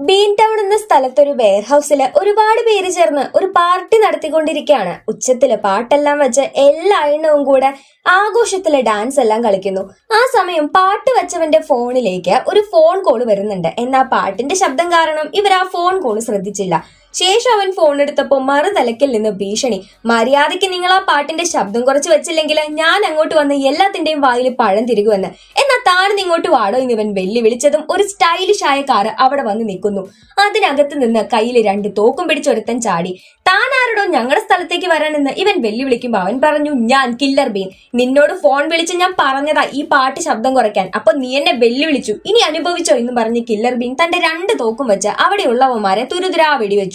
Been town എന്ന സ്ഥലത്തൊരു വെയർഹൌസില് ഒരുപാട് പേര് ചേർന്ന് ഒരു പാർട്ടി നടത്തിക്കൊണ്ടിരിക്കുകയാണ്. ഉച്ചത്തില് പാട്ടെല്ലാം വെച്ച് എല്ലാ എണ്ണവും കൂടെ ആഘോഷത്തില് ഡാൻസ് എല്ലാം കളിക്കുന്നു. ആ സമയം പാട്ട് വെച്ചവന്റെ ഫോണിലേക്ക് ഒരു ഫോൺ കോള് വരുന്നുണ്ട്. എന്നാൽ പാട്ടിന്റെ ശബ്ദം കാരണം ഇവർ ആ ഫോൺ കോള് ശ്രദ്ധിച്ചില്ല. ശേഷം അവൻ ഫോൺ എടുത്തപ്പോ മറുതലക്കിൽ നിന്ന് ഭീഷണി, മര്യാദയ്ക്ക് നിങ്ങൾ ആ പാട്ടിന്റെ ശബ്ദം കുറച്ച് വെച്ചില്ലെങ്കിൽ ഞാൻ അങ്ങോട്ട് വന്ന് എല്ലാത്തിന്റെയും വായിൽ പഴം തിരുകുമെന്ന്. എന്നാൽ താഴ്ന്ന് ഇങ്ങോട്ട് വാടോ എന്ന് ഇവൻ വെല്ലുവിളിച്ചതും ഒരു സ്റ്റൈലിഷ് ആയ കാറ് അവിടെ വന്ന് നിൽക്കുന്നു. അതിനകത്ത് നിന്ന് കയ്യിൽ 2 തോക്കും പിടിച്ചൊരുത്തൻ ചാടി. താൻ ആരോടോ ഞങ്ങളുടെ സ്ഥലത്തേക്ക് വരാനെന്ന് ഇവൻ വെല്ലുവിളിക്കുമ്പോ അവൻ പറഞ്ഞു, ഞാൻ കില്ലർ ബീൻ, നിന്നോട് ഫോൺ വിളിച്ച് ഞാൻ പറഞ്ഞതാ ഈ പാട്ട് ശബ്ദം കുറയ്ക്കാൻ, അപ്പൊ നീ എന്നെ വെല്ലുവിളിച്ചു, ഇനി അനുഭവിച്ചോ എന്ന് പറഞ്ഞ് കില്ലർ ബീൻ തന്റെ 2 തോക്കും വെച്ച് അവിടെയുള്ളവന്മാരെ തുരുതുരാ വെടിവെച്ചു.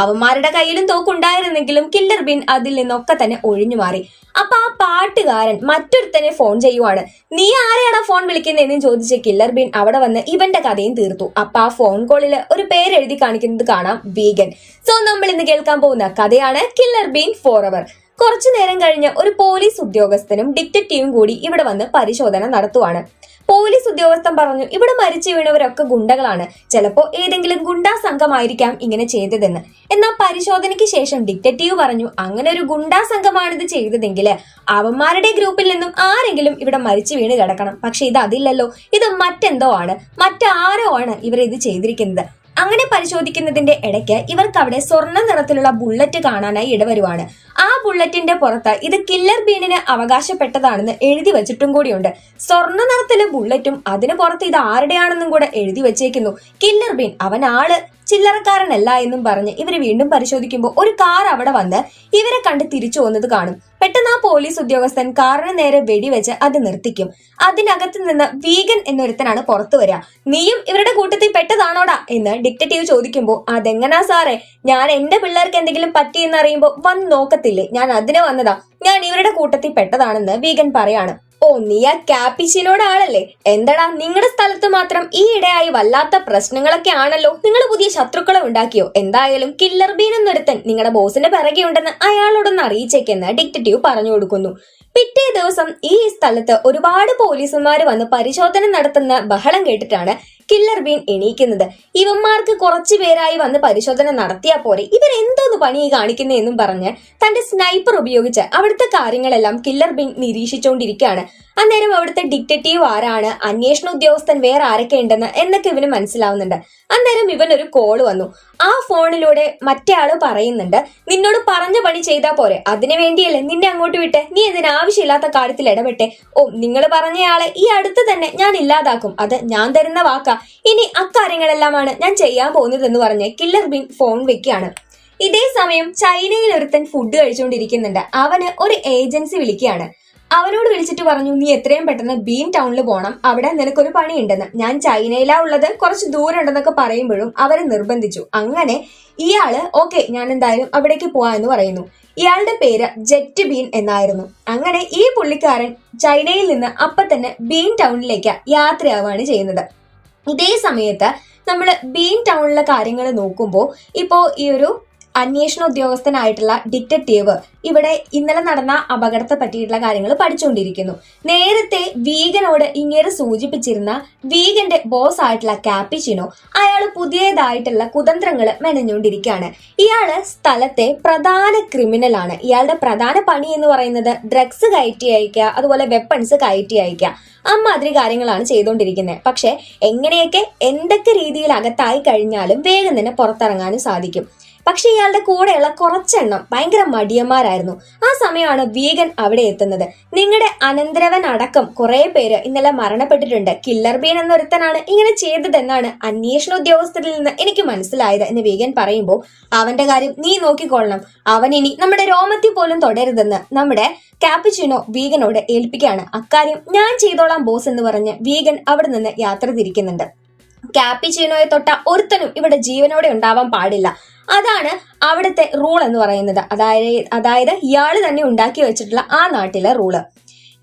അവന്മാരുടെ കയ്യിലും തോക്കുണ്ടായിരുന്നെങ്കിലും കില്ലർ ബീൻ അതിൽ നിന്നൊക്കെ തന്നെ ഒഴിഞ്ഞു മാറി. അപ്പൊ ആ പാട്ടുകാരൻ മറ്റൊരുത്തനെ ഫോൺ ചെയ്യുവാണ്. നീ ആരെയാടാ ഫോൺ വിളിക്കുന്നതെന്ന് ചോദിച്ച കില്ലർ ബീൻ അവിടെ വന്ന് ഇവന്റെ കഥയും തീർത്തു. അപ്പൊ ആ ഫോൺ കോളിൽ ഒരു പേരെഴുതി കാണിക്കുന്നത് കാണാം, വീഗൻ. സോ നമ്മൾ ഇന്ന് കേൾക്കാൻ പോകുന്ന കഥയാണ് കില്ലർ ബീൻ ഫോറെവർ. കുറച്ചു നേരം കഴിഞ്ഞ് ഒരു പോലീസ് ഉദ്യോഗസ്ഥനും ഡിറ്റക്റ്റീവും കൂടി ഇവിടെ വന്ന് പരിശോധന നടത്തുവാണ്. പോലീസ് ഉദ്യോഗസ്ഥൻ പറഞ്ഞു, ഇവിടെ മരിച്ചു വീണവരൊക്കെ ഗുണ്ടകളാണ്, ചിലപ്പോ ഏതെങ്കിലും ഗുണ്ടാ സംഘമായിരിക്കാം ഇങ്ങനെ ചെയ്തതെന്ന്. എന്നാൽ പരിശോധനയ്ക്ക് ശേഷം ഡിറ്റക്റ്റീവ് പറഞ്ഞു, അങ്ങനെ ഒരു ഗുണ്ടാ സംഘമാണിത് ചെയ്തതെങ്കിൽ അവന്മാരുടെ ഗ്രൂപ്പിൽ നിന്നും ആരെങ്കിലും ഇവിടെ മരിച്ചു വീണ് കിടക്കണം. പക്ഷെ ഇത് അതില്ലല്ലോ, ഇത് മറ്റെന്തോ ആണ്, മറ്റാരോ ആണ് ഇവരിത് ചെയ്തിരിക്കുന്നത്. അങ്ങനെ പരിശോധിക്കുന്നതിന്റെ ഇടയ്ക്ക് ഇവർക്ക് അവിടെ സ്വർണ്ണ നിറത്തിലുള്ള ബുള്ളറ്റ് കാണാനായി ഇടവരുവാണ്. ആ ബുള്ളറ്റിന്റെ പുറത്ത് ഇത് കില്ലർ ബീനിന് അവകാശപ്പെട്ടതാണെന്ന് എഴുതി വെച്ചിട്ടും കൂടിയുണ്ട്. സ്വർണ്ണ നിറത്തിലെ ബുള്ളറ്റും അതിന് പുറത്ത് ഇത് ആരുടെയാണെന്നും കൂടെ എഴുതി വെച്ചേക്കുന്നു. കില്ലർ ബീൻ അവൻ ആള് ചില്ലറക്കാരനല്ല എന്നും പറഞ്ഞ് ഇവര് വീണ്ടും പരിശോധിക്കുമ്പോൾ ഒരു കാർ അവിടെ വന്ന് ഇവരെ കണ്ട് തിരിച്ചു വന്നത് കാണും. പെട്ടെന്ന് ആ പോലീസ് ഉദ്യോഗസ്ഥൻ കാറിന് നേരെ വെടിവെച്ച് അത് നിർത്തിക്കും. അതിനകത്ത് നിന്ന് വീഗൻ എന്നൊരുത്തനാണ് പുറത്തു വരിക. നീയും ഇവരുടെ കൂട്ടത്തിൽ പെട്ടതാണോടാ എന്ന് ഡിറ്റക്റ്റീവ് ചോദിക്കുമ്പോൾ, അതെങ്ങനാ സാറേ, ഞാൻ എന്റെ പിള്ളേർക്ക് എന്തെങ്കിലും പറ്റിയെന്ന് അറിയുമ്പോ വന്ന് നോക്കത്തില്ലേ, ഞാൻ അതിന് വന്നതാ, ഞാൻ ഇവരുടെ കൂട്ടത്തിൽ പെട്ടതാണെന്ന് വീഗൻ പറയാണ്. ഓ, നീ ആ ക്യാപ്പിച്ചിനോട് ആളല്ലേ? എന്തടാ നിങ്ങളുടെ സ്ഥലത്ത് മാത്രം ഈ ഇടയായി വല്ലാത്ത പ്രശ്നങ്ങളൊക്കെ ആണല്ലോ, നിങ്ങൾ പുതിയ ശത്രുക്കളെ ഉണ്ടാക്കിയോ? എന്തായാലും കില്ലർ ബീൻ എന്നൊരുത്തൻ നിങ്ങളുടെ ബോസിന്റെ പിറകെ ഉണ്ടെന്ന് അയാളോടൊന്ന് അറിയിച്ചേക്കെന്ന് ഡിറ്റക്റ്റീവ് പറഞ്ഞു കൊടുക്കുന്നു. പിറ്റേ ദിവസം ഈ സ്ഥലത്ത് ഒരുപാട് പോലീസുമാര് വന്ന് പരിശോധന നടത്തുന്ന ബഹളം കേട്ടിട്ടാണ് കില്ലർ ബീൻ എണീക്കുന്നത്. ഇവന്മാർക്ക് കുറച്ചു പേരായി വന്ന് പരിശോധന നടത്തിയാ പോരെ, ഇവരെന്തോന്ന് പണി കാണിക്കുന്നതെന്നും പറഞ്ഞ് തന്റെ സ്നൈപ്പർ ഉപയോഗിച്ച് അവിടുത്തെ കാര്യങ്ങളെല്ലാം കില്ലർ ബീൻ നിരീക്ഷിച്ചുകൊണ്ടിരിക്കുകയാണ്. അന്നേരം അവിടുത്തെ ഡിറ്റക്റ്റീവ് ആരാണ്, അന്വേഷണ ഉദ്യോഗസ്ഥൻ വേറെ ആരൊക്കെ ഉണ്ടെന്ന് എന്നൊക്കെ ഇവന് മനസ്സിലാവുന്നുണ്ട്. അന്നേരം ഇവനൊരു കോള് വന്നു. ആ ഫോണിലൂടെ മറ്റേ ആള് പറയുന്നുണ്ട്, നിന്നോട് പറഞ്ഞ പണി ചെയ്താ പോരെ, അതിനു വേണ്ടിയല്ലേ നിന്നെ അങ്ങോട്ട് വിട്ടെ, നീ ഇതിനാവശ്യമില്ലാത്ത കാര്യത്തിൽ ഇടപെട്ടെ. ഓ, നിങ്ങൾ പറഞ്ഞയാളെ ഈ അടുത്ത് തന്നെ ഞാൻ ഇല്ലാതാക്കും, അത് ഞാൻ തരുന്ന വാക്കാ, ഇനി അക്കാര്യങ്ങളെല്ലാമാണ് ഞാൻ ചെയ്യാൻ പോകുന്നതെന്ന് പറഞ്ഞ് കില്ലർ ബീൻ ഫോൺ വെക്കുകയാണ്. ഇതേ സമയം ചൈനയിൽ ഒരുത്തൻ ഫുഡ് കഴിച്ചുകൊണ്ടിരിക്കുന്നുണ്ട്. അവന് ഒരു ഏജൻസി വിളിക്കുകയാണ്. അവനോട് വിളിച്ചിട്ട് പറഞ്ഞു, നീ എത്രയും പെട്ടെന്ന് ബീൻ ടൗണിൽ പോകണം, അവിടെ നിനക്കൊരു പണിയുണ്ടെന്ന്. ഞാൻ ചൈനയിലാ ഉള്ളത്, കുറച്ച് ദൂരം ഉണ്ടെന്നൊക്കെ പറയുമ്പോഴും അവരെ നിർബന്ധിച്ചു. അങ്ങനെ ഇയാള് ഓക്കെ, ഞാൻ എന്തായാലും അവിടേക്ക് പോവാന്ന് പറയുന്നു. ഇയാളുടെ പേര് ജെറ്റ് ബീൻ എന്നായിരുന്നു. അങ്ങനെ ഈ പുള്ളിക്കാരൻ ചൈനയിൽ നിന്ന് അപ്പൊ തന്നെ ബീൻ ടൗണിലേക്ക് യാത്രയാവുകയാണ് ചെയ്യുന്നത്. ഇതേ സമയത്ത് നമ്മൾ ബീൻ ടൗണിലെ കാര്യങ്ങൾ നോക്കുമ്പോൾ ഇപ്പോ ഈ ഒരു അന്വേഷണ ഉദ്യോഗസ്ഥനായിട്ടുള്ള ഡിറ്റക്റ്റീവ് ഇവിടെ ഇന്നലെ നടന്ന അപകടത്തെ പറ്റിയിട്ടുള്ള കാര്യങ്ങൾ പഠിച്ചുകൊണ്ടിരിക്കുന്നു. നേരത്തെ വീഗനോട് ഇങ്ങനെ സൂചിപ്പിച്ചിരുന്ന വീഗന്റെ ബോസ് ആയിട്ടുള്ള ക്യാപ്പിച്ചിനോ അയാൾ പുതിയതായിട്ടുള്ള കുതന്ത്രങ്ങൾ മെനഞ്ഞുകൊണ്ടിരിക്കുകയാണ്. ഇയാള് സ്ഥലത്തെ പ്രധാന ക്രിമിനൽ ആണ്. ഇയാളുടെ പ്രധാന പണി എന്ന് പറയുന്നത് ഡ്രഗ്സ് കയറ്റി അയക്കുക, അതുപോലെ വെപ്പൺസ് കയറ്റി അയക്കുക, അമ്മാതിരി കാര്യങ്ങളാണ് ചെയ്തുകൊണ്ടിരിക്കുന്നത്. പക്ഷെ എങ്ങനെയൊക്കെ എന്തൊക്കെ രീതിയിൽ അകത്തായി കഴിഞ്ഞാലും വേഗം തന്നെ പുറത്തിറങ്ങാനും സാധിക്കും. പക്ഷെ ഇയാളുടെ കൂടെയുള്ള കുറച്ചെണ്ണം ഭയങ്കര മടിയന്മാരായിരുന്നു. ആ സമയമാണ് വീഗൻ അവിടെ എത്തുന്നത്. നിങ്ങളുടെ അനന്തരവൻ അടക്കം കുറെ പേര് ഇന്നലെ മരണപ്പെട്ടിട്ടുണ്ട്. കില്ലർ ബീൻ എന്നൊരുത്തനാണ് ഇങ്ങനെ ചെയ്തതെന്നാണ് അന്വേഷണ ഉദ്യോഗസ്ഥരിൽ നിന്ന് എനിക്ക് മനസ്സിലായത് എന്ന് വീഗൻ പറയുമ്പോൾ, അവന്റെ കാര്യം നീ നോക്കിക്കൊള്ളണം, അവൻ ഇനി നമ്മുടെ രോമത്തിൽ പോലും തൊടരുതെന്ന് നമ്മുടെ ക്യാപ്പിച്ചിനോ വീഗനോട് ഏൽപ്പിക്കുകയാണ്. അക്കാര്യം ഞാൻ ചെയ്തോളാം ബോസ് എന്ന് പറഞ്ഞ് വീഗൻ അവിടെ നിന്ന് യാത്ര തിരിക്കുന്നുണ്ട്. ക്യാപ്പിച്ചിനോയെ തൊട്ട ഒരുത്തനും ഇവിടെ ജീവനോടെ ഉണ്ടാവാൻ പാടില്ല. അതാണ് അവിടുത്തെ റൂൾ എന്ന് പറയുന്നത്. അതായത് ഇയാള് തന്നെ ഉണ്ടാക്കി വെച്ചിട്ടുള്ള ആ നാട്ടിലെ റൂള്.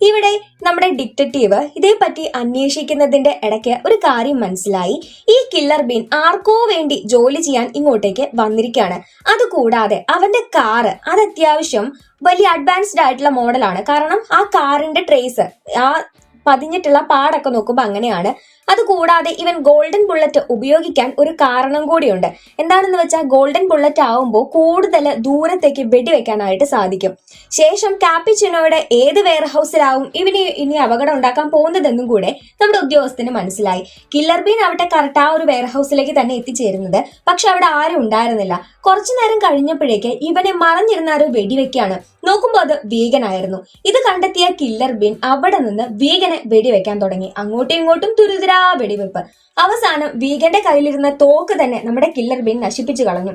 ഇവിടെ നമ്മുടെ ഡിറ്റക്റ്റീവ് ഇതേപ്പറ്റി അന്വേഷിക്കുന്നതിന്റെ ഇടയ്ക്ക് ഒരു കാര്യം മനസ്സിലായി. ഈ കില്ലർ ബീൻ ആർക്കോ വേണ്ടി ജോലി ചെയ്യാൻ ഇങ്ങോട്ടേക്ക് വന്നിരിക്കുകയാണ്. അതുകൂടാതെ അവന്റെ കാറ് അത് അത്യാവശ്യം വലിയ അഡ്വാൻസ്ഡ് ആയിട്ടുള്ള മോഡലാണ്. കാരണം ആ കാറിന്റെ ട്രേസ്, ആ പതിഞ്ഞിട്ടുള്ള പാടൊക്കെ നോക്കുമ്പോൾ അങ്ങനെയാണ്. അതുകൂടാതെ ഇവൻ ഗോൾഡൻ ബുള്ളറ്റ് ഉപയോഗിക്കാൻ ഒരു കാരണം കൂടിയുണ്ട്. എന്താണെന്ന് വെച്ചാൽ ഗോൾഡൻ ബുള്ളറ്റ് ആവുമ്പോൾ കൂടുതൽ ദൂരത്തേക്ക് വെടിവെക്കാനായിട്ട് സാധിക്കും. ശേഷം കാപ്പിച്ചിനോയുടെ ഏത് വെയർ ഹൗസിലാവും ഇവന് ഇനി അപകടം ഉണ്ടാക്കാൻ പോകുന്നതെന്നും കൂടെ നമ്മുടെ ഉദ്യോഗസ്ഥന് മനസ്സിലായി. കില്ലർ ബീൻ അവിടെ കറക്റ്റ് ആ ഒരു വെയർ ഹൗസിലേക്ക് തന്നെ എത്തിച്ചേരുന്നത്. പക്ഷെ അവിടെ ആരും ഉണ്ടായിരുന്നില്ല. കുറച്ചു നേരം കഴിഞ്ഞപ്പോഴേക്ക് ഇവനെ മറഞ്ഞിരുന്ന ആരോ വെടിവെക്കാണ്. നോക്കുമ്പോൾ അത് വീഗനായിരുന്നു. ഇത് കണ്ടെത്തിയ കില്ലർ ബീൻ അവിടെ നിന്ന് വീഗനെ വെടിവെക്കാൻ തുടങ്ങി. അങ്ങോട്ടും ഇങ്ങോട്ടും തുരുതുരാ വെടിവെപ്പ്. അവസാനം വീഗന്റെ കയ്യിലിരുന്ന തോക്ക് തന്നെ നമ്മുടെ കില്ലർ ബീൻ നശിപ്പിച്ചു കളഞ്ഞു.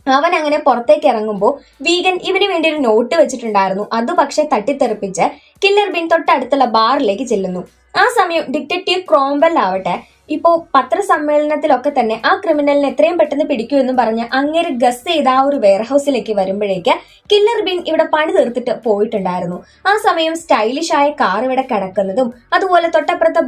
അവൻ അങ്ങനെ പുറത്തേക്ക് ഇറങ്ങുമ്പോൾ വീഗൻ ഇവന് വേണ്ടി ഒരു നോട്ട് വെച്ചിട്ടുണ്ടായിരുന്നു. അത് പക്ഷെ തട്ടിത്തെറിപ്പിച്ച് കില്ലർ ബീൻ തൊട്ടടുത്തുള്ള ബാറിലേക്ക് ചെല്ലുന്നു. ആ സമയം ഡിറ്റക്റ്റീവ് ക്രോംവെൽ ആവട്ടെ ഇപ്പോ പത്രസമ്മേളനത്തിലൊക്കെ തന്നെ ആ ക്രിമിനലിനെ എത്രയും പെട്ടെന്ന് പിടിക്കൂ എന്ന് പറഞ്ഞ് അങ്ങേര് ഗസ് ചെയ്ത ആ ഒരു വെയർ ഹൗസിലേക്ക് വരുമ്പോഴേക്ക് കില്ലർ ബീൻ ഇവിടെ പണി തീർത്തിട്ട് പോയിട്ടുണ്ടായിരുന്നു. ആ സമയം സ്റ്റൈലിഷ് ആയ കാർ ഇവിടെ കിടക്കുന്നതും അതുപോലെ തൊട്ടപ്പുറത്തെ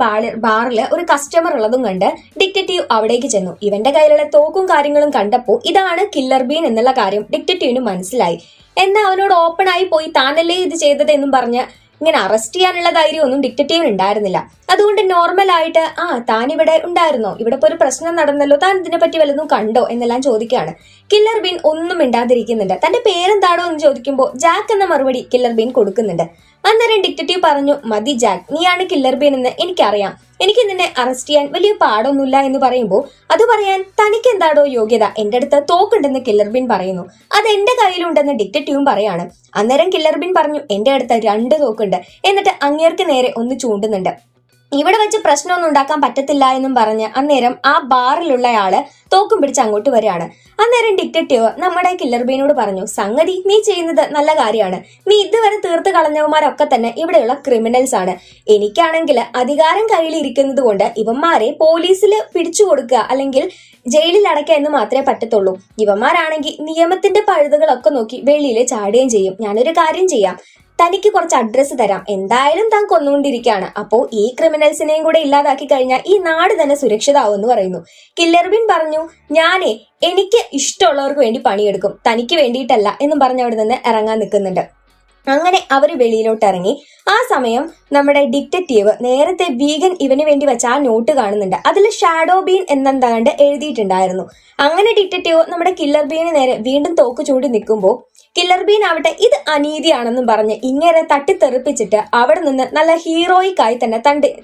ബാറിൽ ഒരു കസ്റ്റമർ ഉള്ളതും കണ്ട് ഡിറ്റക്റ്റീവ് അവിടേക്ക് ചെന്നു. ഇവന്റെ കയ്യിലുള്ള തോക്കും കാര്യങ്ങളും കണ്ടപ്പോൾ ഇതാണ് കില്ലർ ബീൻ എന്നുള്ള കാര്യം ഡിറ്റക്റ്റീവിന് മനസ്സിലായി. എന്നാൽ അവനോട് ഓപ്പൺ ആയി പോയി താനല്ലേ ഇത് ചെയ്തത് എന്നും പറഞ്ഞ് ഇങ്ങനെ അറസ്റ്റ് ചെയ്യാനുള്ള ധൈര്യമൊന്നും ഡിറ്റക്റ്റീവിന് ഉണ്ടായിരുന്നില്ല. അതുകൊണ്ട് നോർമൽ ആയിട്ട് താൻ ഇവിടെ ഉണ്ടായിരുന്നോ, ഇവിടെ ഇപ്പൊ ഒരു പ്രശ്നം നടന്നല്ലോ, താൻ ഇതിനെ പറ്റി വല്ലതും കണ്ടോ എന്നെല്ലാം ചോദിക്കുകയാണ്. കില്ലർ ബീൻ ഒന്നും മിണ്ടാതിരിക്കുന്നുണ്ട്. തന്റെ പേരെന്താണോ എന്ന് ചോദിക്കുമ്പോൾ ജാക്ക് എന്ന മറുപടി കില്ലർ ബീൻ കൊടുക്കുന്നുണ്ട്. അന്നേരം ഡിറ്റക്റ്റീവ് പറഞ്ഞു, മതി ജാക്ക്, നീയാണ് കില്ലർ ബീൻ എന്ന് എനിക്കറിയാം, എനിക്ക് നിന്നെ അറസ്റ്റ് ചെയ്യാൻ വലിയ പാടൊന്നുമില്ല എന്ന് പറയുമ്പോൾ അത് പറയാൻ തനിക്ക് എന്താടോ യോഗ്യത, എന്റെ അടുത്ത് തോക്കുണ്ടെന്ന് കില്ലർ ബീൻ പറയുന്നു. അത് എന്റെ കയ്യിലുണ്ടെന്ന് ഡിറ്റക്റ്റീവും പറയാണ്. അന്നേരം കില്ലർ ബീൻ പറഞ്ഞു, എന്റെ അടുത്ത് 2 തോക്കുണ്ട്. എന്നിട്ട് അങ്ങേർക്ക് നേരെ ഒന്ന് ചൂണ്ടുന്നുണ്ട്. ഇവിടെ വെച്ച് പ്രശ്നമൊന്നും ഉണ്ടാക്കാൻ പറ്റത്തില്ല എന്നും പറഞ്ഞ് അന്നേരം ആ ബാറിലുള്ള ആള് തോക്കും പിടിച്ച് അങ്ങോട്ട് വരികയാണ്. അന്നേരം ഡിറ്റക്റ്റീവ് നമ്മുടെ കില്ലർ ബീനോട് പറഞ്ഞു, സംഗതി നീ ചെയ്യുന്നത് നല്ല കാര്യമാണ്, നീ ഇതുവരെ തീർത്ത് കളഞ്ഞവന്മാരൊക്കെ തന്നെ ഇവിടെയുള്ള ക്രിമിനൽസ് ആണ്. എനിക്കാണെങ്കിൽ അധികാരം കയ്യിൽ ഇരിക്കുന്നത് കൊണ്ട് ഇവന്മാരെ പോലീസിൽ പിടിച്ചു കൊടുക്കുക അല്ലെങ്കിൽ ജയിലിൽ അടയ്ക്കുക എന്ന് മാത്രമേ പറ്റത്തുള്ളൂ. ഇവന്മാരാണെങ്കിൽ നിയമത്തിന്റെ പഴുതുകളൊക്കെ നോക്കി വെളിയിൽ ചാടുകയും ചെയ്യും. ഞാനൊരു കാര്യം ചെയ്യാം, തനിക്ക് കുറച്ച് അഡ്രസ്സ് തരാം, എന്തായാലും താൻ കൊന്നുകൊണ്ടിരിക്കുകയാണ്, അപ്പോ ഈ ക്രിമിനൽസിനെയും കൂടെ ഇല്ലാതാക്കി കഴിഞ്ഞാൽ ഈ നാട് തന്നെ സുരക്ഷിതാവും എന്ന് പറയുന്നു. കില്ലർ ബീൻ പറഞ്ഞു, എനിക്ക് ഇഷ്ടമുള്ളവർക്ക് വേണ്ടി പണിയെടുക്കും, തനിക്ക് വേണ്ടിയിട്ടല്ല എന്നും പറഞ്ഞ് അവിടെ നിന്ന് ഇറങ്ങാൻ നിൽക്കുന്നുണ്ട്. അങ്ങനെ അവര് വെളിയിലോട്ട് ഇറങ്ങി. ആ സമയം നമ്മുടെ ഡിറ്റക്റ്റീവ് നേരത്തെ വീഗൻ ഇവന് വേണ്ടി വെച്ച ആ നോട്ട് കാണുന്നുണ്ട്. അതിൽ ഷാഡോ ബീൻ എന്നെന്താണ്ട് എഴുതിയിട്ടുണ്ടായിരുന്നു. അങ്ങനെ ഡിറ്റക്റ്റീവ് നമ്മുടെ കില്ലർ ബീന് നേരെ വീണ്ടും തോക്ക് ചൂണ്ടി നിൽക്കുമ്പോൾ കില്ലർ ബീൻ ആവട്ടെ ഇത് അനീതിയാണെന്നും പറഞ്ഞ് ഇങ്ങനെ തട്ടിത്തെറിപ്പിച്ചിട്ട് അവിടെ നിന്ന് നല്ല ഹീറോയിക്കായി തന്നെ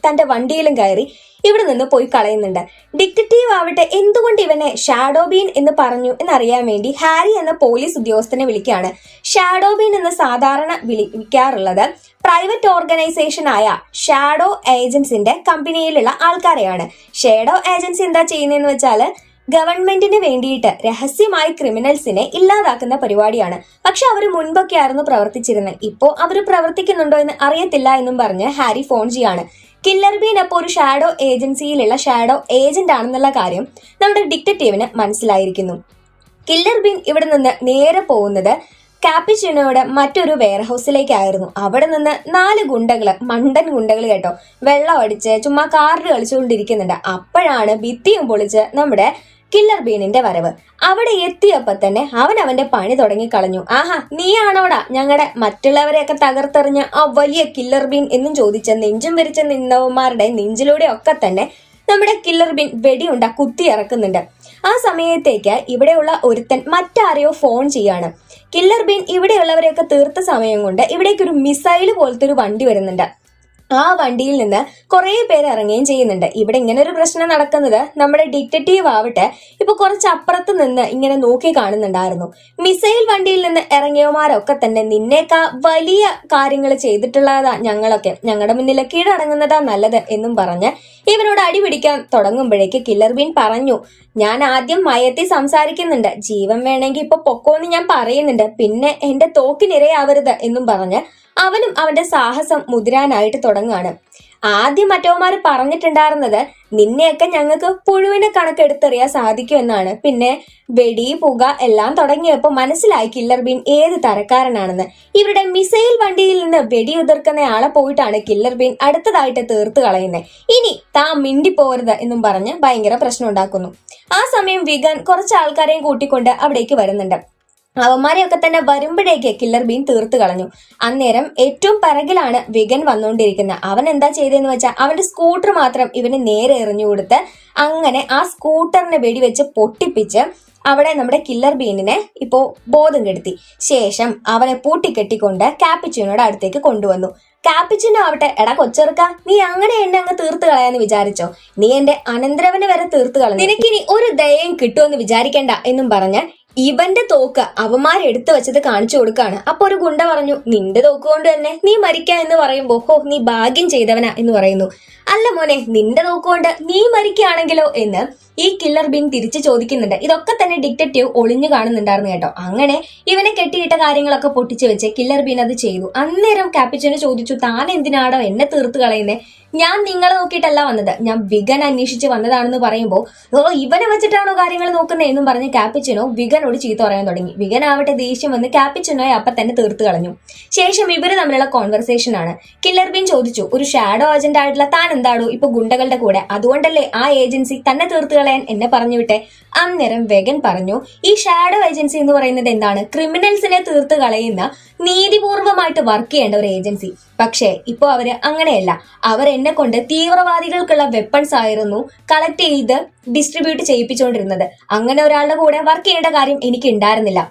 തന്റെ വണ്ടിയിലും കയറി ഇവിടെ നിന്ന് പോയി കളയുന്നുണ്ട്. ഡിറ്റക്റ്റീവ് ആവട്ടെ എന്തുകൊണ്ട് ഇവനെ ഷാഡോ ബീൻ എന്ന് പറഞ്ഞു എന്നറിയാൻ വേണ്ടി ഹാരി എന്ന പോലീസ് ഉദ്യോഗസ്ഥനെ വിളിക്കുകയാണ്. ഷാഡോ ബീൻ എന്ന് സാധാരണ വിളിക്കാറുള്ളത് പ്രൈവറ്റ് ഓർഗനൈസേഷൻ ആയ ഷാഡോ ഏജൻസിന്റെ കമ്പനിയിലുള്ള ആൾക്കാരെയാണ്. ഷാഡോ ഏജൻസി എന്താ ചെയ്യുന്നതെന്ന് വെച്ചാൽ ഗവൺമെന്റിന് വേണ്ടിയിട്ട് രഹസ്യമായി ക്രിമിനൽസിനെ ഇല്ലാതാക്കുന്ന പരിപാടിയാണ്. പക്ഷെ അവർ മുൻപൊക്കെ ആയിരുന്നു പ്രവർത്തിച്ചിരുന്നത്, ഇപ്പോ അവർ പ്രവർത്തിക്കുന്നുണ്ടോ എന്ന് അറിയത്തില്ല എന്നും പറഞ്ഞ് ഹാരി ഫോൺ ചെയ്യാണ്. കില്ലർ ബീൻ അപ്പോൾ ഒരു ഷാഡോ ഏജൻസിയിലുള്ള ഷാഡോ ഏജന്റ് ആണെന്നുള്ള കാര്യം നമ്മുടെ ഡിറ്റക്റ്റീവിന് മനസ്സിലായിരിക്കുന്നു. കില്ലർ ബീൻ ഇവിടെ നിന്ന് നേരെ പോകുന്നത് കാപ്പിച്ചിനോയുടെ മറ്റൊരു വെയർ ഹൗസിലേക്കായിരുന്നു. അവിടെ നിന്ന് 4 മണ്ടൻ ഗുണ്ടകൾ കേട്ടോ, വെള്ളം അടിച്ച് ചുമ്മാ കാർഡ് കളിച്ചുകൊണ്ടിരിക്കുന്നുണ്ട്. അപ്പോഴാണ് ഭിത്തിയും പൊളിച്ച് നമ്മുടെ കില്ലർ ബീനിന്റെ വരവ്. അവിടെ എത്തിയപ്പോ തന്നെ അവന്റെ പണി തുടങ്ങിക്കളഞ്ഞു. ആഹാ, നീയാണോടാ ഞങ്ങളുടെ മറ്റുള്ളവരെയൊക്കെ തകർത്തെറിഞ്ഞ ആ വലിയ കില്ലർ ബീൻ എന്നും ചോദിച്ച നെഞ്ചും വിരിച്ച നിന്നവന്മാരുടെ നെഞ്ചിലൂടെ ഒക്കെ തന്നെ നമ്മുടെ കില്ലർ ബീൻ വെടിയുണ്ട കുത്തി ഇറക്കുന്നുണ്ട്. ആ സമയത്തേക്ക് ഇവിടെയുള്ള ഒരുത്തൻ മറ്റാരെയോ ഫോൺ ചെയ്യാണ്. കില്ലർ ബീൻ ഇവിടെയുള്ളവരെയൊക്കെ തീർത്ത സമയം കൊണ്ട് ഇവിടേക്കൊരു മിസൈൽ പോലത്തെ ഒരു വണ്ടി വരുന്നുണ്ട്. ആ വണ്ടിയിൽ നിന്ന് കുറെ പേര് ഇറങ്ങുകയും ചെയ്യുന്നുണ്ട്. ഇവിടെ ഇങ്ങനെ ഒരു പ്രശ്നം നടക്കുന്നത് നമ്മുടെ ഡിറ്റക്റ്റീവ് ആവട്ടെ ഇപ്പൊ കുറച്ച് അപ്പുറത്ത് നിന്ന് ഇങ്ങനെ നോക്കി കാണുന്നുണ്ടായിരുന്നു. മിസൈൽ വണ്ടിയിൽ നിന്ന് ഇറങ്ങിയവന്മാരൊക്കെ തന്നെ നിന്നേക്കാ വലിയ കാര്യങ്ങൾ ചെയ്തിട്ടുള്ളതാ ഞങ്ങളൊക്കെ, ഞങ്ങളുടെ മുന്നിൽ കീഴടങ്ങുന്നതാ നല്ലത് എന്നും പറഞ്ഞ് ഇവനോട് അടിപിടിക്കാൻ തുടങ്ങുമ്പോഴേക്ക് കില്ലർ ബീൻ പറഞ്ഞു, ഞാൻ ആദ്യം മയത്തി സംസാരിക്കുന്നുണ്ട്, ജീവൻ വേണമെങ്കിൽ ഇപ്പൊ പൊക്കോന്ന് ഞാൻ പറയുന്നുണ്ട്, പിന്നെ എന്റെ തോക്കിനിരയാവരുത് എന്നും പറഞ്ഞ് അവനും അവന്റെ സാഹസം മുതിരാനായിട്ട് തുടങ്ങുകയാണ്. ആദ്യം മറ്റവന്മാര് പറഞ്ഞിട്ടുണ്ടായിരുന്നത് നിന്നെയൊക്കെ ഞങ്ങൾക്ക് പുഴുവിനെ കണക്കെടുത്തെറിയാൻ സാധിക്കും എന്നാണ്. പിന്നെ വെടി പുക എല്ലാം തുടങ്ങിയപ്പോ മനസ്സിലായി കില്ലർ ബീൻ ഏത് തരക്കാരനാണെന്ന്. ഇവരുടെ മിസൈൽ വണ്ടിയിൽ നിന്ന് വെടിയുതിർക്കുന്ന ആളെ പോയിട്ടാണ് കില്ലർ ബീൻ അടുത്തതായിട്ട് തീർത്ത് കളയുന്നത്. ഇനി താൻ മിണ്ടിപ്പോരുത് എന്നും പറഞ്ഞ് ഭയങ്കര പ്രശ്നം ഉണ്ടാക്കുന്നു. ആ സമയം വിഗൻ കുറച്ച് ആൾക്കാരെയും കൂട്ടിക്കൊണ്ട് അവിടേക്ക് വരുന്നുണ്ട്. അവന്മാരെയൊക്കെ തന്നെ വരുമ്പോഴേക്ക് കില്ലർ ബീൻ തീർത്ത് കളഞ്ഞു. അന്നേരം ഏറ്റവും പിറകിലാണ് വിഗൻ വന്നുകൊണ്ടിരിക്കുന്നത്. അവൻ എന്താ ചെയ്തതെന്ന് വെച്ചാൽ അവന്റെ സ്കൂട്ടർ മാത്രം ഇവന് നേരെ എറിഞ്ഞു കൊടുത്ത് അങ്ങനെ ആ സ്കൂട്ടറിനെ വെടിവെച്ച് പൊട്ടിപ്പിച്ച് അവിടെ നമ്മുടെ കില്ലർ ബീനിനെ ഇപ്പോ ബോധം കെടുത്തി. ശേഷം അവനെ പൂട്ടിക്കെട്ടിക്കൊണ്ട് കാപ്പിച്ചിനോട് അടുത്തേക്ക് കൊണ്ടുവന്നു. കാപ്പിച്ചിനോ ആവട്ടെ, എടാ കൊച്ചെറുക്ക, നീ അങ്ങനെ എന്നെ അങ്ങ് തീർത്ത് കളയാന്ന് വിചാരിച്ചോ? നീ എന്റെ അനന്തരവന് വരെ തീർത്ത് കളഞ്ഞു, നിനക്കിനി ഒരു ദയയും കിട്ടുമെന്ന് വിചാരിക്കണ്ട എന്നും പറഞ്ഞ് ഇവന്റെ തോക്ക് അവന്മാരെടുത്തു വെച്ചത് കാണിച്ചു കൊടുക്കാണ്. അപ്പൊ ഒരു ഗുണ്ട പറഞ്ഞു, നിന്റെ തോക്ക് കൊണ്ട് തന്നെ നീ മരിക്കാ എന്ന് പറയുമ്പോ ഹോ നീ ഭാഗ്യം ചെയ്തവനാ എന്ന് പറയുന്നു. അല്ല മോനെ, നിന്റെ തോക്കുകൊണ്ട് നീ മരിക്കുകയാണെങ്കിലോ എന്ന് ഈ കില്ലർ ബീൻ തിരിച്ചു ചോദിക്കുന്നുണ്ട്. ഇതൊക്കെ തന്നെ ഡിറ്റക്റ്റീവ് ഒളിഞ്ഞു കാണുന്നുണ്ടായിരുന്നു കേട്ടോ. അങ്ങനെ ഇവനെ കെട്ടിയിട്ട കാര്യങ്ങളൊക്കെ പൊട്ടിച്ചു വെച്ച് കില്ലർ ബീൻ അത് ചെയ്തു. അന്നേരം കാപ്പിച്ചിനെ ചോദിച്ചു, താൻ എന്തിനാടോ എന്നെ തീർത്ത് കളയുന്നേ? ഞാൻ നിങ്ങളെ നോക്കിയിട്ടല്ല വന്നത്, ഞാൻ വിഗൻ അന്വേഷിച്ച് വന്നതാണെന്ന് പറയുമ്പോൾ ഇവനെ വെച്ചിട്ടാണോ കാര്യങ്ങൾ നോക്കുന്നത് എന്നും പറഞ്ഞ് കാപ്പിച്ചിനോ വിഗനോട് ചീത്ത പറയാൻ തുടങ്ങി. വിഗൻ ആവട്ടെ ദേഷ്യം വന്ന് കാപ്പിച്ചിനോയെ അപ്പൊ തന്നെ തീർത്ത് കളഞ്ഞു. ശേഷം ഇവര് തമ്മിലുള്ള കോൺവെർസേഷൻ ആണ്. കില്ലർ ബീൻ ചോദിച്ചു, ഒരു ഷാഡോ ഏജന്റ് ആയിട്ടുള്ള താൻ എന്താടോ ഇപ്പൊ ഗുണ്ടകളുടെ കൂടെ? അതുകൊണ്ടല്ലേ ആ ഏജൻസി തന്നെ തീർത്ത് കളയാൻ എന്നെ പറഞ്ഞു വിട്ടെ? അന്നേരം വെഗൻ പറഞ്ഞു, ഈ ഷാഡോ ഏജൻസി എന്ന് പറയുന്നത് എന്താണ്? ക്രിമിനൽസിനെ തീർത്ത് കളയുന്ന നീതിപൂർവമായിട്ട് വർക്ക് ചെയ്യേണ്ട ഒരു ഏജൻസി. പക്ഷേ ഇപ്പൊ അവര് അങ്ങനെയല്ല. അവർ എന്നെ കൊണ്ട് തീവ്രവാദികൾക്കുള്ള വെപ്പൺസ് ആയിരുന്നു കളക്ട് ചെയ്ത് ഡിസ്ട്രിബ്യൂട്ട് ചെയ്യിപ്പിച്ചുകൊണ്ടിരുന്നത്. അങ്ങനെ ഒരാളുടെ കൂടെ വർക്ക് ചെയ്യേണ്ട കാര്യം എനിക്ക് ഉണ്ടായിരുന്നില്ല.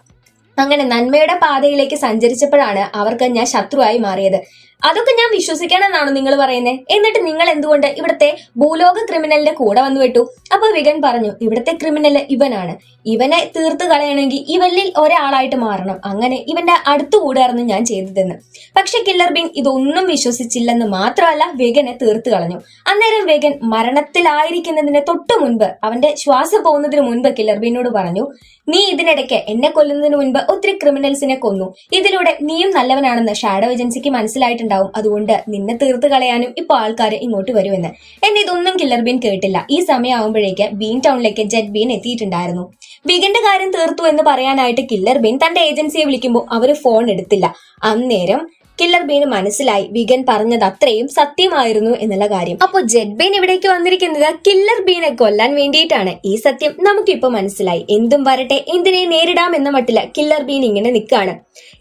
അങ്ങനെ നന്മയുടെ പാതയിലേക്ക് സഞ്ചരിച്ചപ്പോഴാണ് അവർക്ക് ഞാൻ ശത്രുവായി മാറിയത്. അതൊക്കെ ഞാൻ വിശ്വസിക്കണമെന്നാണോ നിങ്ങൾ പറയുന്നത്? എന്നിട്ട് നിങ്ങൾ എന്തുകൊണ്ട് ഇവിടുത്തെ ഭൂലോക ക്രിമിനലിന്റെ കൂടെ വന്നു വിട്ടു? അപ്പൊ വിഗൻ പറഞ്ഞു, ഇവിടുത്തെ ക്രിമിനല് ഇവനാണ്, ഇവനെ തീർത്ത് കളയണമെങ്കിൽ ഇവനിൽ ഒരാളായിട്ട് മാറണം, അങ്ങനെ ഇവന്റെ അടുത്തു കൂടായിരുന്നു ഞാൻ ചെയ്തതെന്ന്. പക്ഷെ കില്ലർ ബീൻ ഇതൊന്നും വിശ്വസിച്ചില്ലെന്ന് മാത്രമല്ല വെഗനെ തീർത്ത് കളഞ്ഞു. അന്നേരം വെഗൻ മരണത്തിലായിരിക്കുന്നതിന് തൊട്ടു മുൻപ്, അവന്റെ ശ്വാസം പോകുന്നതിന് മുൻപ് കില്ലർ ബീനോട് പറഞ്ഞു, നീ ഇതിനിടയ്ക്ക് എന്നെ കൊല്ലുന്നതിന് മുൻപ് ഒത്തിരി ക്രിമിനൽസിനെ കൊന്നു, ഇതിലൂടെ നീയും നല്ലവനാണെന്ന് ഷാഡോ ഏജൻസിക്ക് മനസ്സിലായിട്ടുണ്ടാവും, അതുകൊണ്ട് നിന്നെ തീർത്ത് കളയാനും ഇപ്പൊ ആൾക്കാർ ഇങ്ങോട്ട് വരുമെന്ന്. എന്നിതൊന്നും കില്ലർ ബീൻ കേട്ടില്ല. ഈ സമയമാകുമ്പോഴേക്ക് ബീൻ ടൗണിലേക്ക് ജെറ്റ് ബീൻ എത്തിയിട്ടുണ്ടായിരുന്നു. വിഗന്റെ കാര്യം തീർത്തു എന്ന് പറയാനായിട്ട് കില്ലർ ബീൻ തന്റെ ഏജൻസിയെ വിളിക്കുമ്പോൾ അവര് ഫോൺ എടുത്തില്ല. അന്നേരം കില്ലർ ബീന് മനസ്സിലായി വിഗൻ പറഞ്ഞത് അത്രയും സത്യമായിരുന്നു എന്നുള്ള കാര്യം. അപ്പൊ ജെറ്റ് ബീൻ ഇവിടേക്ക് വന്നിരിക്കുന്നത് കില്ലർ ബീനെ കൊല്ലാൻ വേണ്ടിയിട്ടാണ്. ഈ സത്യം നമുക്കിപ്പോ മനസ്സിലായി. എന്തും വരട്ടെ, എന്തിനെ നേരിടാം എന്ന മട്ടില് കില്ലർ ബീൻ ഇങ്ങനെ നിൽക്കാണ്.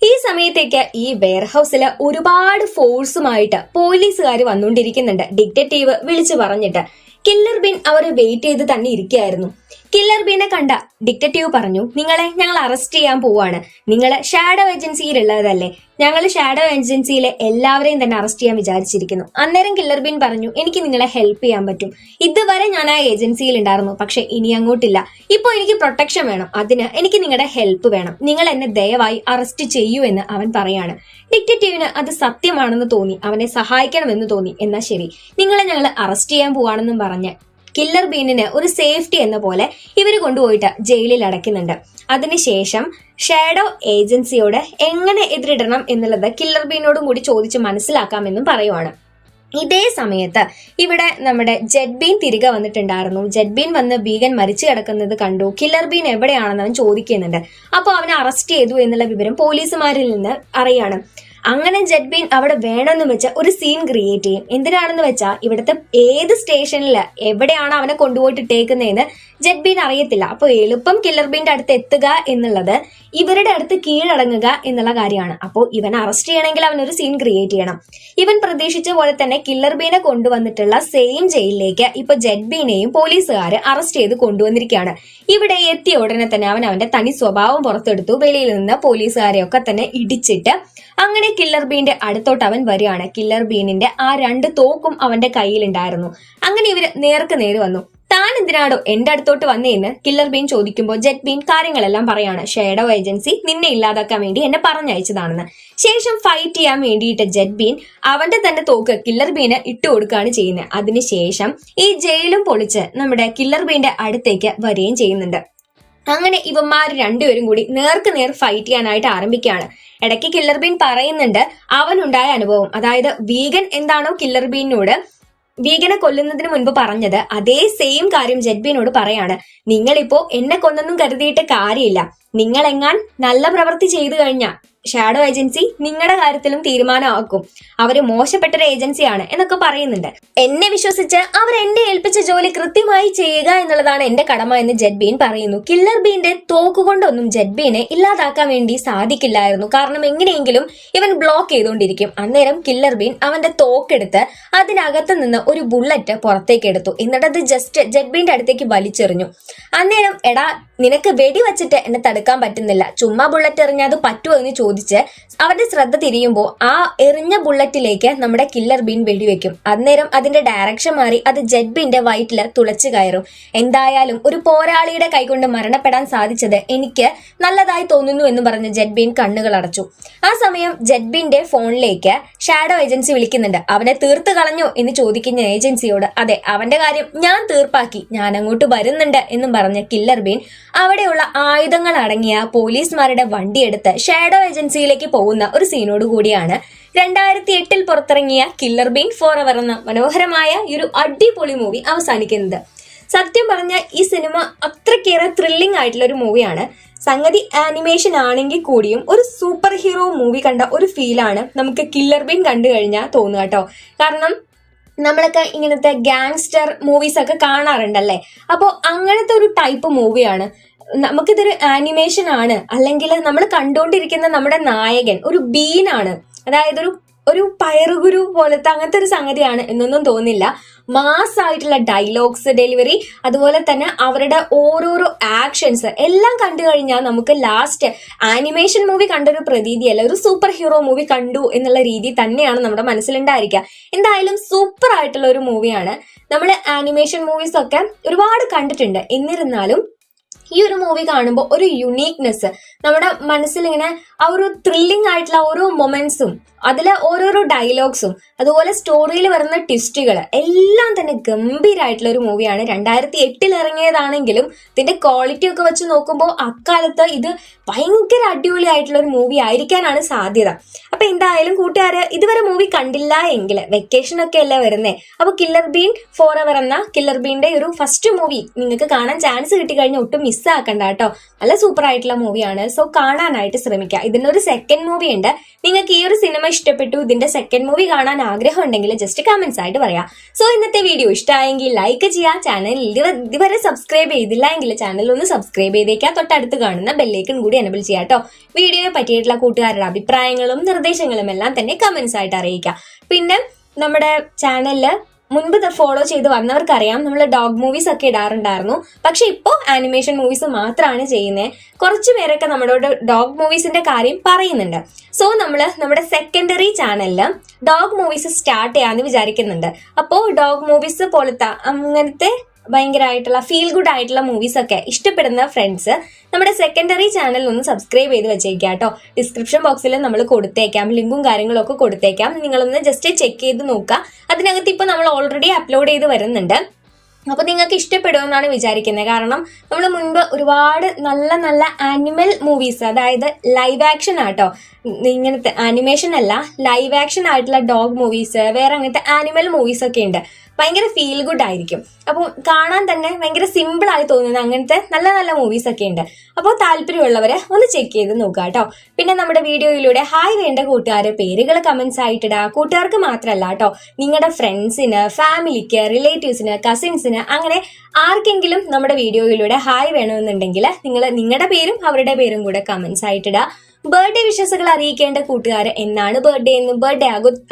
ഈ സമയത്തേക്ക് ഈ വെയർഹൌസില് ഒരുപാട് ഫോഴ്സുമായിട്ട് പോലീസുകാർ വന്നുകൊണ്ടിരിക്കുന്നുണ്ട്. ഡിറ്റക്റ്റീവ് വിളിച്ചു പറഞ്ഞിട്ട് കില്ലർ ബീൻ അവരെ വെയിറ്റ് ചെയ്ത് തന്നെ ഇരിക്കുകയായിരുന്നു. കില്ലർ ബീനെ കണ്ട ഡിറ്റക്റ്റീവ് പറഞ്ഞു, നിങ്ങളെ ഞങ്ങൾ അറസ്റ്റ് ചെയ്യാൻ പോവാണ്, നിങ്ങൾ ഷാഡോ ഏജൻസിയിലുള്ളതല്ലേ? ഞങ്ങൾ ഷാഡോ ഏജൻസിയിലെ എല്ലാവരെയും തന്നെ അറസ്റ്റ് ചെയ്യാൻ വിചാരിച്ചിരിക്കുന്നു. അന്നേരം കില്ലർ ബീൻ പറഞ്ഞു, എനിക്ക് നിങ്ങളെ ഹെൽപ്പ് ചെയ്യാൻ പറ്റും. ഇതുവരെ ഞാൻ ആ ഏജൻസിയിൽ ഉണ്ടായിരുന്നു, പക്ഷെ ഇനി അങ്ങോട്ടില്ല. ഇപ്പൊ എനിക്ക് പ്രൊട്ടക്ഷൻ വേണം, അതിന് എനിക്ക് നിങ്ങളുടെ ഹെൽപ്പ് വേണം. നിങ്ങൾ എന്നെ ദയവായി അറസ്റ്റ് ചെയ്യൂ എന്ന് അവൻ പറയാണ്. ഡിറ്റക്റ്റീവിന് അത് സത്യമാണെന്ന് തോന്നി, അവനെ സഹായിക്കണമെന്ന് തോന്നി. എന്നാ ശരി, നിങ്ങളെ ഞങ്ങൾ അറസ്റ്റ് ചെയ്യാൻ പോവാണെന്നും പറഞ്ഞ് കില്ലർ ബീനിന് ഒരു സേഫ്റ്റി എന്ന പോലെ ഇവര് കൊണ്ടുപോയിട്ട് ജയിലിൽ അടയ്ക്കുന്നുണ്ട്. അതിനുശേഷം ഷാഡോ ഏജൻസിയോട് എങ്ങനെ എതിരിടണം എന്നുള്ളത് കില്ലർ ബീനോടും കൂടി ചോദിച്ച് മനസ്സിലാക്കാമെന്നും പറയുവാണ്. ഇതേ സമയത്ത് ഇവിടെ നമ്മുടെ ജെറ്റ് ബീൻ തിരികെ വന്നിട്ടുണ്ടായിരുന്നു. ജെറ്റ് ബീൻ വന്ന് ബീഗൻ മരിച്ചു കിടക്കുന്നത് കണ്ടു. കില്ലർ ബീൻ എവിടെയാണെന്ന് അവൻ ചോദിക്കുന്നുണ്ട്. അപ്പോൾ അവനെ അറസ്റ്റ് ചെയ്തു എന്നുള്ള വിവരം പോലീസുമാരിൽ നിന്ന് അറിയാണ്. അങ്ങനെ ജെറ്റ് ബീൻ അവിടെ വേണമെന്ന് വെച്ചാൽ ഒരു സീൻ ക്രിയേറ്റ് ചെയ്യും. എന്തിനാണെന്ന് വെച്ചാൽ ഇവിടുത്തെ ഏത് സ്റ്റേഷനിൽ എവിടെയാണ് അവനെ കൊണ്ടുപോയിട്ട് ഇട്ടേക്കുന്നതെന്ന് ജെറ്റ് ബീൻ അറിയത്തില്ല. അപ്പൊ എളുപ്പം കില്ലർ ബീന്റെ അടുത്ത് എത്തുക എന്നുള്ളത് ഇവരുടെ അടുത്ത് കീഴടങ്ങുക എന്നുള്ള കാര്യമാണ്. അപ്പോൾ ഇവൻ അറസ്റ്റ് ചെയ്യണമെങ്കിൽ അവനൊരു സീൻ ക്രിയേറ്റ് ചെയ്യണം. ഇവൻ പ്രതീക്ഷിച്ച പോലെ തന്നെ കില്ലർ ബീനെ കൊണ്ടുവന്നിട്ടുള്ള സെയിം ജയിലിലേക്ക് ഇപ്പൊ ജെറ്റ് ബീനെയും പോലീസുകാർ അറസ്റ്റ് ചെയ്ത് കൊണ്ടുവന്നിരിക്കുകയാണ്. ഇവിടെ എത്തിയ ഉടനെ തന്നെ അവൻ അവന്റെ തനി സ്വഭാവം പുറത്തെടുത്തു. വെളിയിൽ നിന്ന് പോലീസുകാരെയൊക്കെ തന്നെ ഇടിച്ചിട്ട് അങ്ങനെ കില്ലർ ബീന്റെ അടുത്തോട്ട് അവൻ വരികയാണ്. കില്ലർ ബീനിന്റെ ആ 2 തോക്കും അവന്റെ കയ്യിലുണ്ടായിരുന്നു. അങ്ങനെ ഇവര് നേർക്ക് നേര് വന്നു. താൻ എന്തിനാടോ എന്റെ അടുത്തോട്ട് വന്നേന്ന് കില്ലർ ബീൻ ചോദിക്കുമ്പോൾ ജെറ്റ് ബീൻ കാര്യങ്ങളെല്ലാം പറയാണ്. ഷാഡോ ഏജൻസി നിന്നെ ഇല്ലാതാക്കാൻ വേണ്ടി എന്നെ പറഞ്ഞയച്ചതാണെന്ന്. ശേഷം ഫൈറ്റ് ചെയ്യാൻ വേണ്ടിയിട്ട് ജെറ്റ് ബീൻ അവന്റെ തന്നെ തോക്ക് കില്ലർ ബീന് ഇട്ടു കൊടുക്കുകയാണ് ചെയ്യുന്നത്. അതിനുശേഷം ഈ ജയിലും പൊളിച്ച് നമ്മുടെ കില്ലർ ബീന്റെ അടുത്തേക്ക് വരികയും ചെയ്യുന്നുണ്ട്. അങ്ങനെ ഇവന്മാർ രണ്ടുപേരും കൂടി നേർക്ക് നേർ ഫൈറ്റ് ചെയ്യാനായിട്ട് ആരംഭിക്കുകയാണ്. ഇടയ്ക്ക് കില്ലർ ബീൻ പറയുന്നുണ്ട് അവനുണ്ടായ അനുഭവം, അതായത് വീഗൻ എന്താണോ കില്ലർ ബീനോട് വീഗനെ കൊല്ലുന്നതിന് മുൻപ് പറഞ്ഞത് അതേ സെയിം കാര്യം ജെറ്റ് ബീനോട് പറയാണ്. നിങ്ങളിപ്പോ എന്നെ കൊന്നൊന്നും കരുതിയിട്ട് കാര്യമില്ല, നിങ്ങൾ എങ്ങാൻ നല്ല പ്രവൃത്തി ചെയ്തു കഴിഞ്ഞാൽ ഷാഡോ ഏജൻസി നിങ്ങളുടെ കാര്യത്തിലും തീരുമാനമാക്കും, അവര് മോശപ്പെട്ടൊരു ഏജൻസിയാണ് എന്നൊക്കെ പറയുന്നുണ്ട്. എന്നെ വിശ്വസിച്ച് അവർ എന്നെ ഏൽപ്പിച്ച ജോലി കൃത്യമായി ചെയ്യുക എന്നുള്ളതാണ് എന്റെ കടമ എന്ന് ജെറ്റ് ബീൻ പറയുന്നു. കില്ലർ ബീന്റെ തോക്കുകൊണ്ടൊന്നും ജെറ്റ് ബീനെ ഇല്ലാതാക്കാൻ വേണ്ടി സാധിക്കില്ലായിരുന്നു. കാരണം എങ്ങനെയെങ്കിലും ഇവൻ ബ്ലോക്ക് ചെയ്തുകൊണ്ടിരിക്കും. അന്നേരം കില്ലർ ബീൻ അവന്റെ തോക്കെടുത്ത് അതിനകത്ത് നിന്ന് ഒരു ബുള്ളറ്റ് പുറത്തേക്ക് എടുത്തു. എന്നിട്ട് അത് ജസ്റ്റ് ജെറ്റ് ബീന്റെ അടുത്തേക്ക് വലിച്ചെറിഞ്ഞു. അന്നേരം എടാ നിനക്ക് വെടിവെച്ചിട്ട് എന്നെ തടുക്കാൻ പറ്റുന്നില്ല, ചുമ്മാ ബുള്ളറ്റ് എറിഞ്ഞാൽ അത് പറ്റുമോ എന്ന് ചോദിച്ച് അവന്റെ ശ്രദ്ധ തിരിയുമ്പോൾ ആ എറിഞ്ഞ ബുള്ളറ്റിലേക്ക് നമ്മുടെ കില്ലർ ബീൻ വെടിവെക്കും. അന്നേരം അതിന്റെ ഡയറക്ഷൻ മാറി അത് ജെറ്റ് ബീന്റെ വയറ്റില് തുളച്ചു കയറും. എന്തായാലും ഒരു പോരാളിയുടെ കൈകൊണ്ട് മരണപ്പെടാൻ സാധിച്ചത് എനിക്ക് നല്ലതായി തോന്നുന്നു എന്ന് പറഞ്ഞ് ജെറ്റ് ബീൻ കണ്ണുകൾ അടച്ചു. ആ സമയം ജെറ്റ് ബീന്റെ ഫോണിലേക്ക് ഷാഡോ ഏജൻസി വിളിക്കുന്നുണ്ട്. അവനെ തീർത്ത് കളഞ്ഞോ എന്ന് ചോദിക്കുന്ന ഏജൻസിയോട് അതെ അവന്റെ കാര്യം ഞാൻ തീർപ്പാക്കി, ഞാൻ അങ്ങോട്ട് വരുന്നുണ്ട് എന്നും പറഞ്ഞ കില്ലർ ബീൻ അവിടെയുള്ള ആയുധങ്ങൾ അടങ്ങിയ പോലീസുമാരുടെ വണ്ടിയെടുത്ത് ഷാഡോ ഏജൻസിയിലേക്ക് പോകുന്ന ഒരു സീനോട് കൂടിയാണ് 2008 പുറത്തിറങ്ങിയ കില്ലർ ബീൻ ഫോർ എവർ എന്ന മനോഹരമായ ഈ ഒരു അടിപൊളി മൂവി അവസാനിക്കുന്നത്. സത്യം പറഞ്ഞ ഈ സിനിമ അത്രക്കേറെ ത്രില്ലിംഗ് ആയിട്ടുള്ള ഒരു മൂവിയാണ്. സംഗതി ആനിമേഷൻ ആണെങ്കിൽ കൂടിയും ഒരു സൂപ്പർ ഹീറോ മൂവി കണ്ട ഒരു ഫീലാണ് നമുക്ക് കില്ലർ ബീൻ കണ്ടു കഴിഞ്ഞാൽ തോന്നുക കേട്ടോ. കാരണം നമ്മളൊക്കെ ഇങ്ങനത്തെ ഗാങ്സ്റ്റർ മൂവീസ് ഒക്കെ കാണാറുണ്ടല്ലേ, അപ്പോൾ അങ്ങനത്തെ ഒരു ടൈപ്പ് മൂവിയാണ്. നമുക്കിതൊരു ആനിമേഷൻ ആണ്, അല്ലെങ്കിൽ നമ്മൾ കണ്ടുകൊണ്ടിരിക്കുന്ന നമ്മുടെ നായകൻ ഒരു ബീനാണ്, അതായത് ഒരു പയറുകുരു പോലത്തെ അങ്ങനത്തെ ഒരു സംഗതിയാണ് എന്നൊന്നും തോന്നില്ല. മാസ് ആയിട്ടുള്ള ഡയലോഗ്സ് ഡെലിവറി, അതുപോലെ തന്നെ അവരുടെ ഓരോരോ ആക്ഷൻസ് എല്ലാം കണ്ടു കഴിഞ്ഞാൽ നമുക്ക് ലാസ്റ്റ് ആനിമേഷൻ മൂവി കണ്ടൊരു പ്രതീതിയല്ല, ഒരു സൂപ്പർ ഹീറോ മൂവി കണ്ടു എന്നുള്ള രീതി തന്നെയാണ് നമ്മുടെ മനസ്സിലുണ്ടായിരിക്കുക. എന്തായാലും സൂപ്പർ ആയിട്ടുള്ള ഒരു മൂവിയാണ്. നമ്മൾ ആനിമേഷൻ മൂവീസ് ഒക്കെ ഒരുപാട് കണ്ടിട്ടുണ്ട്, എന്നിരുന്നാലും ഈ ഒരു മൂവി കാണുമ്പോൾ ഒരു യുണീക്നെസ് നമ്മുടെ മനസ്സിൽ ഇങ്ങനെ ആ ഒരു ത്രില്ലിംഗ് ആയിട്ടുള്ള ഓരോ മൊമെന്റ്സും അതിലെ ഓരോരോ ഡയലോഗ്സും അതുപോലെ സ്റ്റോറിയിൽ വരുന്ന ട്വിസ്റ്റുകൾ എല്ലാം തന്നെ ഗംഭീരമായിട്ടുള്ള ഒരു മൂവിയാണ്. 2008 ഇറങ്ങിയതാണെങ്കിലും ഇതിന്റെ ക്വാളിറ്റി ഒക്കെ വെച്ച് നോക്കുമ്പോൾ അക്കാലത്ത് ഇത് ഭയങ്കര അടിപൊളിയായിട്ടുള്ള ഒരു മൂവി ആയിരിക്കാനാണ് സാധ്യത. അപ്പൊ എന്തായാലും കൂട്ടുകാര് ഇതുവരെ മൂവി കണ്ടില്ല എങ്കിൽ വെക്കേഷൻ ഒക്കെ അല്ലേ വരുന്നേ, അപ്പൊ കില്ലർ ബീൻ ഫോർ എവർ എന്ന കില്ലർ ബീന്റെ ഒരു ഫസ്റ്റ് മൂവി നിങ്ങൾക്ക് കാണാൻ ചാൻസ് കിട്ടിക്കഴിഞ്ഞാൽ ഒട്ടും മിസ്സാക്കണ്ട കേട്ടോ. നല്ല സൂപ്പർ ആയിട്ടുള്ള മൂവിയാണ്, സോ കാണാനായിട്ട് ശ്രമിക്കുക. ഇതിനൊരു സെക്കൻഡ് മൂവി ഉണ്ട്. നിങ്ങൾക്ക് ഈ ഒരു സിനിമ ഇഷ്ടപ്പെട്ടു, ഇതിന്റെ സെക്കൻഡ് മൂവി കാണാൻ ആഗ്രഹം ഉണ്ടെങ്കിൽ ജസ്റ്റ് കമന്റ്സ് ആയിട്ട് പറയാം. സോ ഇന്നത്തെ വീഡിയോ ഇഷ്ടമായെങ്കിൽ ലൈക്ക് ചെയ്യാം. ചാനൽ ഇതുവരെ സബ്സ്ക്രൈബ് ചെയ്തില്ല എങ്കിൽ ചാനൽ ഒന്ന് സബ്സ്ക്രൈബ് ചെയ്തേക്കാം. തൊട്ടടുത്ത് കാണുന്ന ബെല്ലൈക്കൺ കൂടി എനേബിൾ ചെയ്യാം കേട്ടോ. വീഡിയോയെ പറ്റിയിട്ടുള്ള കൂട്ടുകാരുടെ അഭിപ്രായങ്ങളും നിർദ്ദേശങ്ങളും എല്ലാം തന്നെ കമന്റ്സ് ആയിട്ട് അറിയിക്കാം. പിന്നെ നമ്മുടെ ചാനലില് മുൻപ് ഫോളോ ചെയ്ത് വന്നവർക്കറിയാം നമ്മൾ ഡോഗ് മൂവീസ് ഒക്കെ ഇടാറുണ്ടായിരുന്നു. പക്ഷെ ഇപ്പോൾ ആനിമേഷൻ മൂവീസ് മാത്രമാണ് ചെയ്യുന്നത്. കുറച്ചു പേരൊക്കെ നമ്മളോട് ഡോഗ് മൂവീസിന്റെ കാര്യം പറയുന്നുണ്ട്. സോ നമ്മുടെ സെക്കൻഡറി ചാനലിൽ ഡോഗ് മൂവീസ് സ്റ്റാർട്ട് ചെയ്യാന്ന് വിചാരിക്കുന്നുണ്ട്. അപ്പോൾ ഡോഗ് മൂവീസ് പോലത്തെ അങ്ങനത്തെ ഭയങ്കരമായിട്ടുള്ള ഫീൽ ഗുഡ് ആയിട്ടുള്ള മൂവീസ് ഒക്കെ ഇഷ്ടപ്പെടുന്ന ഫ്രണ്ട്സ് നമ്മുടെ സെക്കൻഡറി ചാനൽ ഒന്ന് സബ്സ്ക്രൈബ് ചെയ്ത് വെച്ചേക്കാം കേട്ടോ. ഡിസ്ക്രിപ്ഷൻ ബോക്സിൽ നമ്മൾ കൊടുത്തേക്കാം, ലിങ്കും കാര്യങ്ങളും ഒക്കെ കൊടുത്തേക്കാം. നിങ്ങളൊന്ന് ജസ്റ്റ് ചെക്ക് ചെയ്ത് നോക്കുക. അതിനകത്ത് ഇപ്പൊ നമ്മൾ ഓൾറെഡി അപ്ലോഡ് ചെയ്ത് വരുന്നുണ്ട്. അപ്പൊ നിങ്ങൾക്ക് ഇഷ്ടപ്പെടുമെന്നാണ് വിചാരിക്കുന്നത്. കാരണം നമ്മൾ മുൻപ് ഒരുപാട് നല്ല നല്ല ആനിമൽ മൂവീസ്, അതായത് ലൈവ് ആക്ഷൻ ആട്ടോ, ഇങ്ങനത്തെ ആനിമേഷൻ അല്ല ലൈവ് ആക്ഷൻ ആയിട്ടുള്ള ഡോഗ് മൂവീസ്, വേറെ അങ്ങനത്തെ ആനിമൽ മൂവീസ് ഒക്കെ ഉണ്ട്. ഭയങ്കര ഫീൽ ഗുഡ് ആയിരിക്കും. അപ്പോൾ കാണാൻ തന്നെ ഭയങ്കര സിമ്പിൾ ആയി തോന്നുന്ന അങ്ങനത്തെ നല്ല നല്ല മൂവീസ് ഒക്കെ ഉണ്ട്. അപ്പോൾ താല്പര്യമുള്ളവരെ ഒന്ന് ചെക്ക് ചെയ്ത് നോക്കുക കേട്ടോ. പിന്നെ നമ്മുടെ വീഡിയോയിലൂടെ ഹായ് വേണ്ട കൂട്ടുകാരെ പേരുകൾ കമന്റ്സ് ആയിട്ടിടുക. കൂട്ടുകാർക്ക് മാത്രമല്ല കേട്ടോ, നിങ്ങളുടെ ഫ്രണ്ട്സിന്, ഫാമിലിക്ക്, റിലേറ്റീവ്സിന്, കസിൻസിന്, അങ്ങനെ ആർക്കെങ്കിലും നമ്മുടെ വീഡിയോയിലൂടെ ഹായ് വേണമെന്നുണ്ടെങ്കിൽ നിങ്ങൾ നിങ്ങളുടെ പേരും അവരുടെ പേരും കൂടെ കമന്റ്സ് ആയിട്ടിടുക. ബർത്ത്ഡേ വിഷസുകൾ അറിയിക്കേണ്ട കൂട്ടുകാർ എന്നാണ് ബർത്ത്ഡേ എന്നും ബർത്ത്ഡേ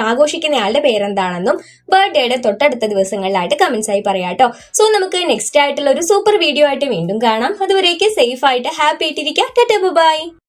ആഘോഷിക്കുന്നയാളുടെ പേരെന്താണെന്നും ബർത്ത്ഡേയുടെ തൊട്ടടുത്ത ദിവസങ്ങളിലായിട്ട് കമന്റ്സ് ആയി പറയാട്ടോ. സോ നമുക്ക് നെക്സ്റ്റ് ആയിട്ടുള്ള ഒരു സൂപ്പർ വീഡിയോ ആയിട്ട് വീണ്ടും കാണാം. അതുവരേക്ക് സേഫ് ആയിട്ട് ഹാപ്പി ആയിട്ടിരിക്കുക. Tata bye.